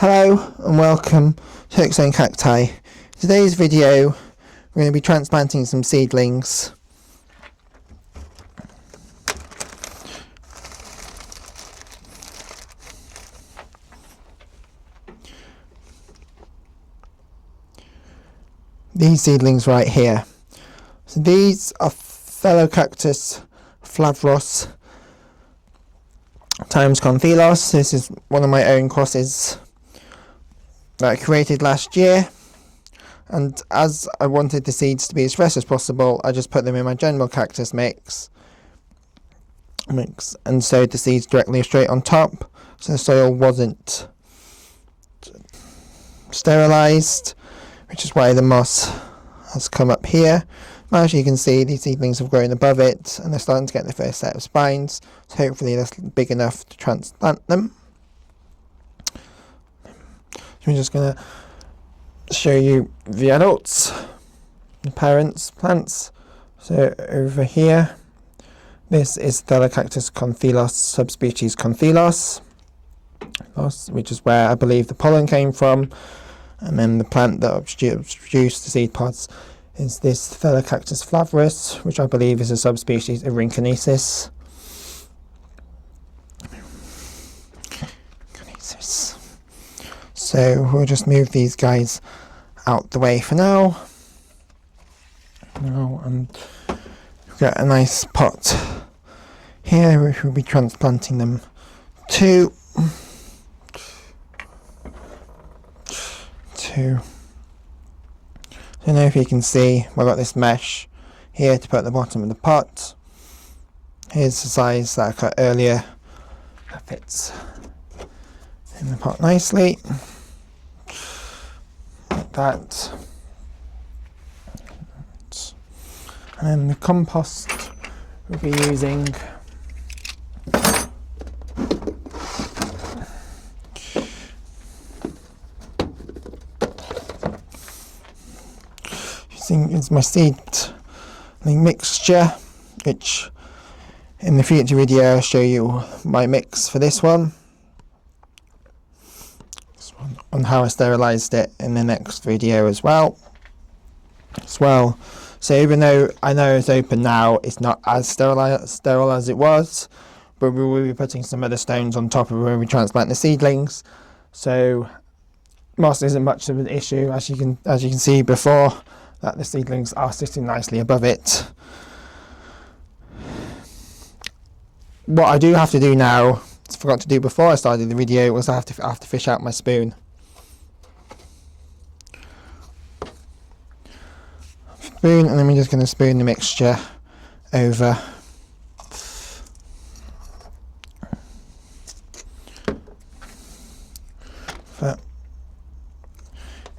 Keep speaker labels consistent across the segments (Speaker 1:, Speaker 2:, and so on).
Speaker 1: Hello and welcome to Exone Cacti. In today's video we're going to be transplanting some seedlings. These seedlings right here. So these are Thelocactus flavros times Conthelos. This is one of my own crosses that I created last year, and as I wanted the seeds to be as fresh as possible, I just put them in my general cactus mix and sowed the seeds directly straight on top, so the soil wasn't sterilised, which is why the moss has come up here. Now, as you can see, these seedlings have grown above it and they're starting to get the first set of spines, so hopefully that's big enough to transplant them. So I'm just going to show you the adults, the parents' plants. So over here, this is Thelocactus Conthelos, subspecies Conthelos, which is where I believe the pollen came from. And then the plant that produced the seed pods is this Thelocactus flavros, which I believe is a subspecies of Rinconensis. So we'll just move these guys out the way for now. And we've got a nice pot here which we'll be transplanting them to. I don't know if you can see, I've got this mesh here to put at the bottom of the pot. Here's the size that I cut earlier. That fits in the pot nicely. Like that. And then the compost we'll be using is my seed mixture, which in the future video I'll show you my mix for this one on how I sterilised it in the next video as well. So even though I know it's open now, it's not as sterile as it was, but we will be putting some other stones on top of it when we transplant the seedlings, so moss isn't much of an issue, as you can see before, that the seedlings are sitting nicely above it. What I do have to do now, I forgot to do before I started the video, was I have to fish out my spoon. And then we're just going to spoon the mixture over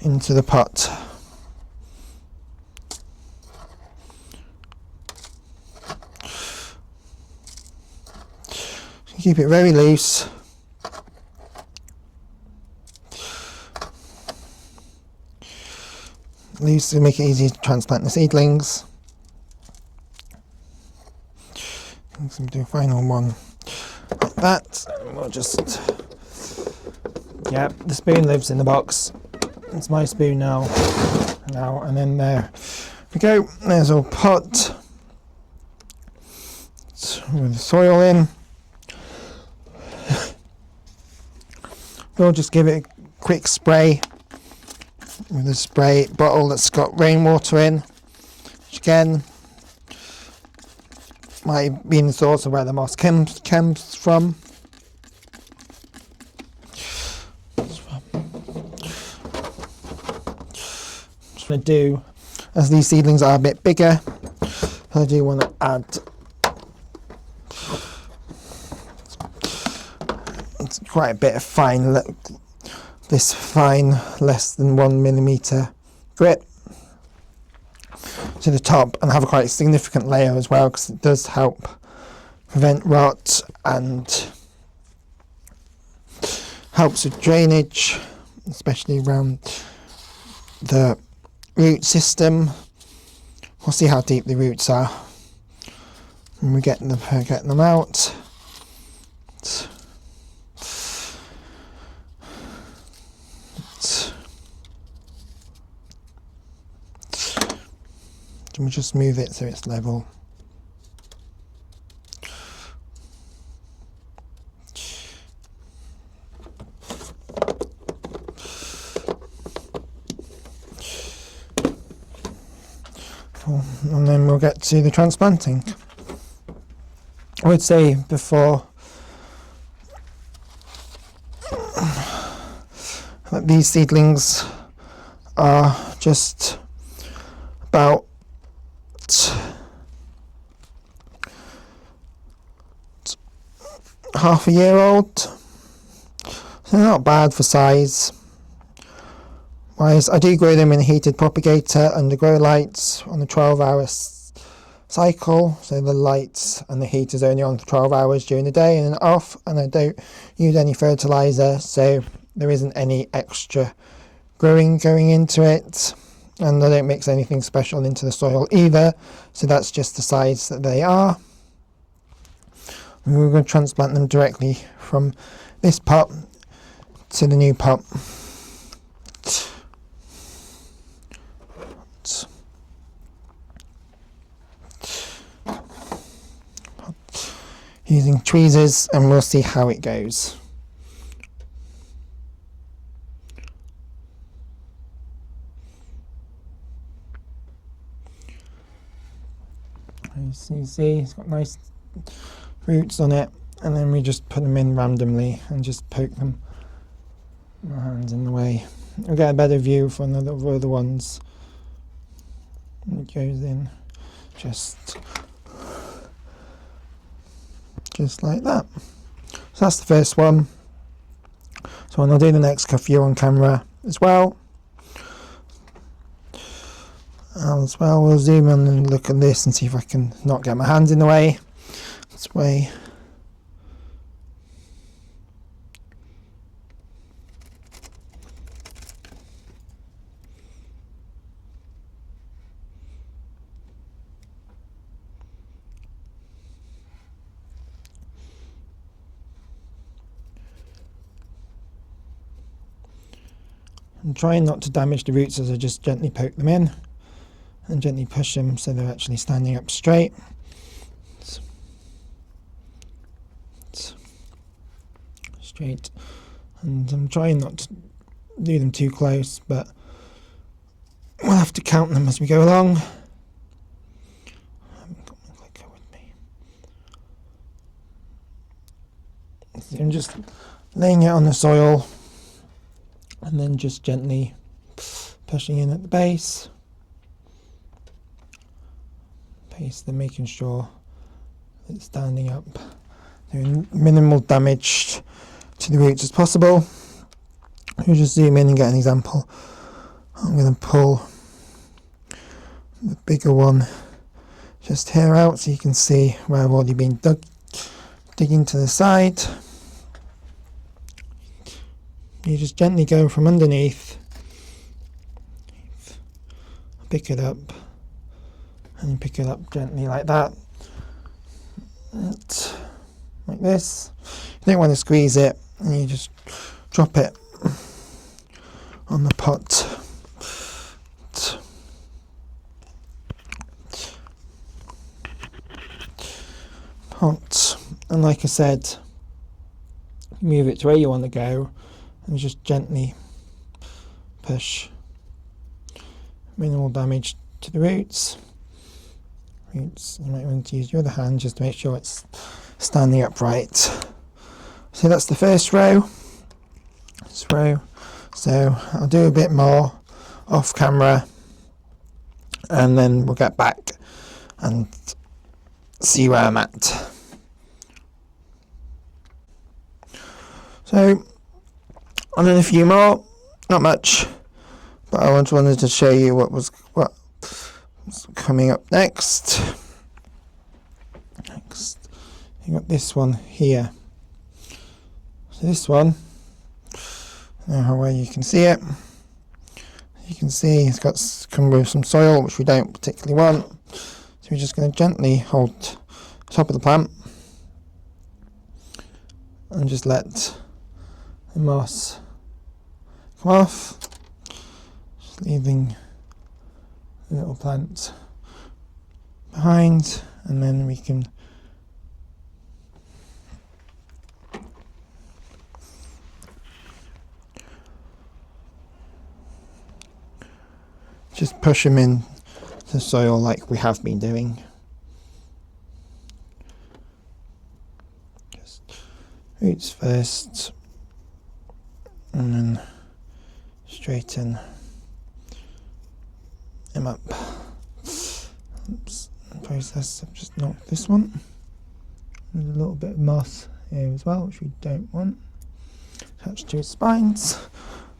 Speaker 1: into the pot. Keep it very loose. Loose to make it easy to transplant the seedlings. I'm going to do a final one like that. And we'll just, yeah, the spoon lives in the box. It's my spoon now, and then there we go. There's our pot with the soil in. We'll just give it a quick spray with a spray bottle that's got rainwater in, which again might be in the source of where the moss comes from. Just want to do, as these seedlings are a bit bigger, I do want to add quite a bit of fine, this fine, less than 1 millimeter grit to the top, and have a quite significant layer as well, because it does help prevent rot and helps with drainage, especially around the root system. We'll see how deep the roots are when we get them out. And we just move it so it's level. And then we'll get to the transplanting. I would say before that these seedlings are just about half a year old, so they're not bad for size. Whereas I do grow them in a heated propagator under grow lights on a 12-hour cycle, so the lights and the heat is only on for 12 hours during the day and then off, and I don't use any fertilizer, so there isn't any extra growing going into it, and I don't mix anything special into the soil either, so that's just the size that they are. And we're going to transplant them directly from this pot to the new pot. Using tweezers, and we'll see how it goes. As you see, it's got nice roots on it, and then we just put them in randomly and just poke them, my hands in the way. We'll get a better view for another of the other ones. And it goes in just like that. So that's the first one. So I'll do the next few on camera as well. As well, we'll zoom in and look at this and see if I can not get my hands in the way. This way. I'm trying not to damage the roots as I just gently poke them in and gently push them so they're actually standing up straight. Straight. And I'm trying not to do them too close, but we'll have to count them as we go along. I haven't got my clicker with me. So I'm just laying it on the soil and then just gently pushing in at the base. Then making sure it's standing up, doing minimal damage to the roots as possible. We'll just zoom in and get an example. I'm going to pull the bigger one just here out so you can see where I've already been digging to the side. You just gently go from underneath, pick it up, and you pick it up gently like that, like this. You don't want to squeeze it, and you just drop it on the pot. And like I said, move it to where you want to go and just gently push. Minimal damage to the roots. You might want to use your other hand just to make sure it's standing upright. So that's the first row. So I'll do a bit more off camera and then we'll get back and see where I'm at. So I've done a few more, not much, but I just wanted to show you what was coming up next. You got this one here. So this one, now where you can see it, you can see it's got come with some soil which we don't particularly want. So we're just going to gently hold the top of the plant and just let the moss come off, just leaving the little plant behind, and then we can just push them in the soil like we have been doing. Just roots first, and then straighten them up. Oops, process, I've just knocked this one. There's a little bit of moss here as well, which we don't want. Attached to its spines,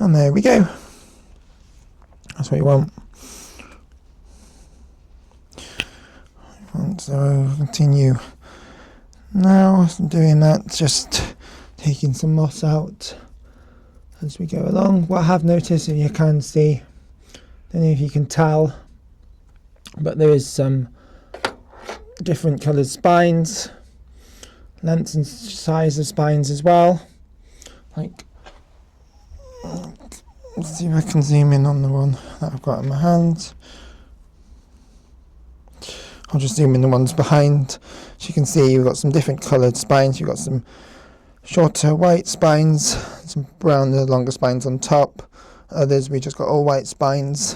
Speaker 1: and there we go. That's what you want. So I'll continue now doing that, just taking some moss out as we go along. What I have noticed, if you can see, don't know if you can tell, but there is some different coloured spines, lengths and size of spines as well. Like, let's see if I can zoom in on the one that I've got in my hand. I'll just zoom in the ones behind. As you can see, you've got some different coloured spines. You've got some shorter white spines, some browner, longer spines on top. Others, we just got all white spines.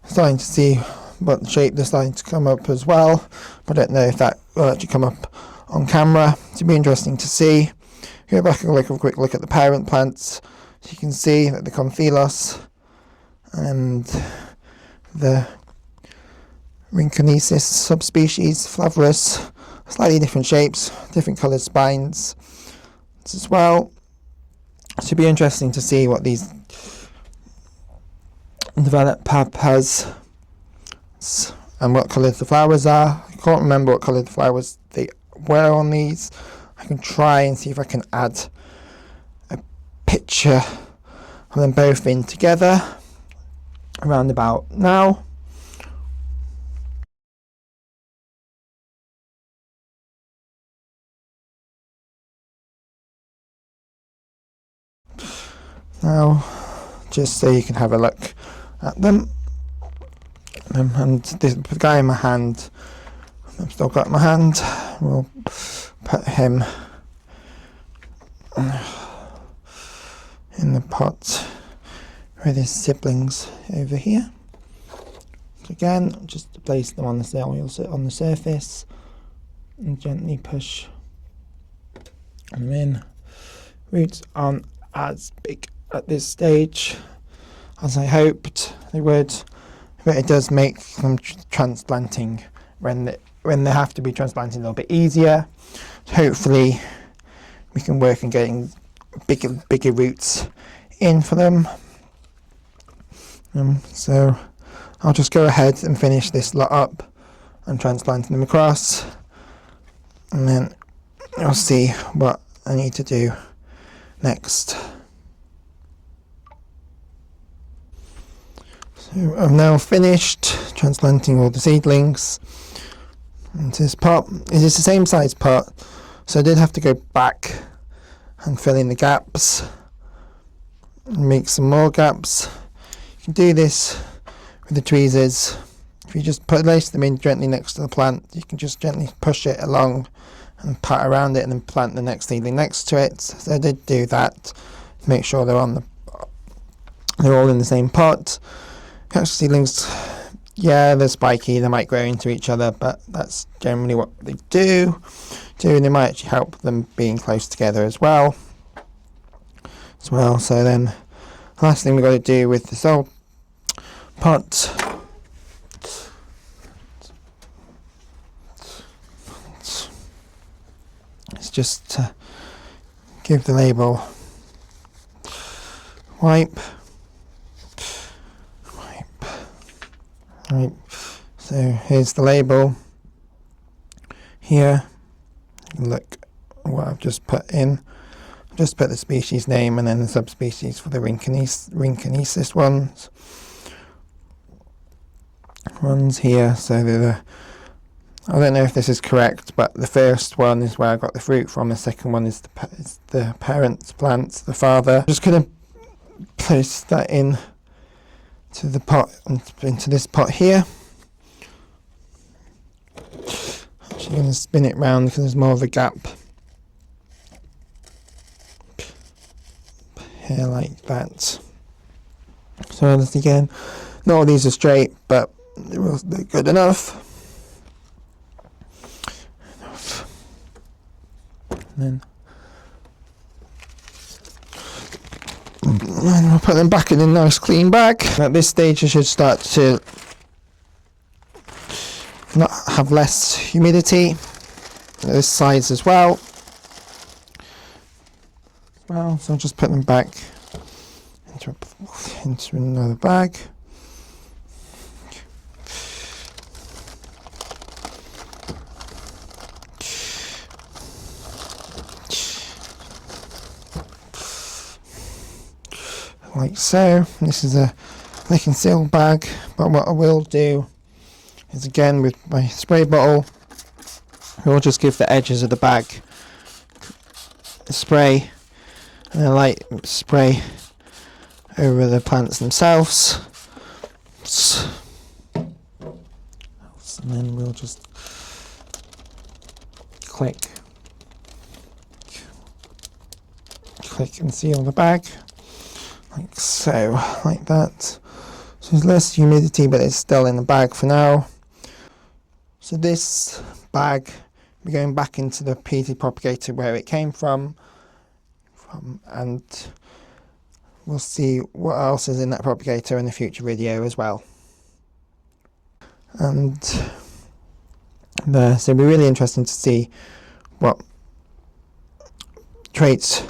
Speaker 1: Starting to see what shape they're starting to come up as well, but I don't know if that will actually come up on camera. It'll be interesting to see. Go back and look a quick look at the parent plants. So you can see that the Conthelos and the Rinconesis subspecies, Flavorus, slightly different shapes, different coloured spines as well. It should be interesting to see what these developed pap has and what colours the flowers are. I can't remember what colour the flowers they were on these. I can try and see if I can add a picture of them both in together around about now. Now, just so you can have a look at them. And the guy in my hand, I've still got in my hand, we'll put him in the pot with his siblings over here. So again, just place them on the soil, on the surface, and gently push them in. Roots aren't as big at this stage as I hoped they would, but it does make them transplanting when they have to be transplanted a little bit easier. Hopefully we can work on getting bigger roots in for them. So I'll just go ahead and finish this lot up and transplanting them across, and then I'll see what I need to do next. So I've now finished transplanting all the seedlings into this pot. It is the same size pot, so I did have to go back and fill in the gaps and make some more gaps. You can do this with the tweezers. If you just place them in gently next to the plant, you can just gently push it along and pat around it and then plant the next seedling next to it. So I did do that to make sure they're all in the same pot. Cactus seedlings, yeah, they're spiky, they might grow into each other, but that's generally what they do. And they might actually help them being close together as well. So then the last thing we've got to do with this old pot is just to give the label wipe. Right, so here's the label here. Look what I've just put in. Just put the species name and then the subspecies for the Rinconesis ones here. So I don't know if this is correct, but the first one is where I got the fruit from. The second one is the parent plant, the father. I'm just going to place that in to the pot, into this pot here. Actually going to spin it round because there's more of a gap here, like that. So this again, not all these are straight, but they're good enough. And we'll put them back in a nice clean bag. At this stage, I should start to not have less humidity. This size as well. So I'll just put them back into another bag. Like so. This is a lick and seal bag, but what I will do is, again, with my spray bottle, I'll just give the edges of the bag a spray, and a light spray over the plants themselves, and then we'll just click and seal the bag. Like so, like that. So there's less humidity, but it's still in the bag for now. So this bag, we're going back into the PT propagator where it came from, and we'll see what else is in that propagator in a future video as well. And so it'll be really interesting to see what traits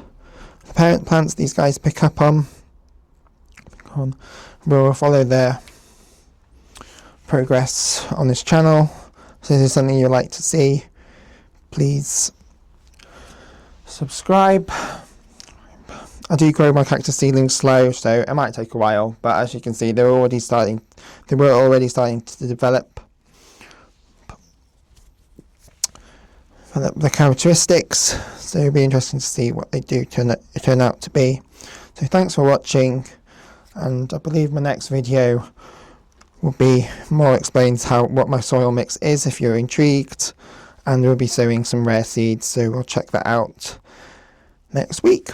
Speaker 1: the parent plants these guys pick up on. We'll follow their progress on this channel. So if this is something you'd like to see, please subscribe. I do grow my cactus seedlings slow, so it might take a while, but as you can see, they were already starting to develop the characteristics. So it'll be interesting to see what they do turn out to be. So thanks for watching. And I believe my next video will be more explains what my soil mix is if you're intrigued, and we'll be sowing some rare seeds, so we'll check that out next week.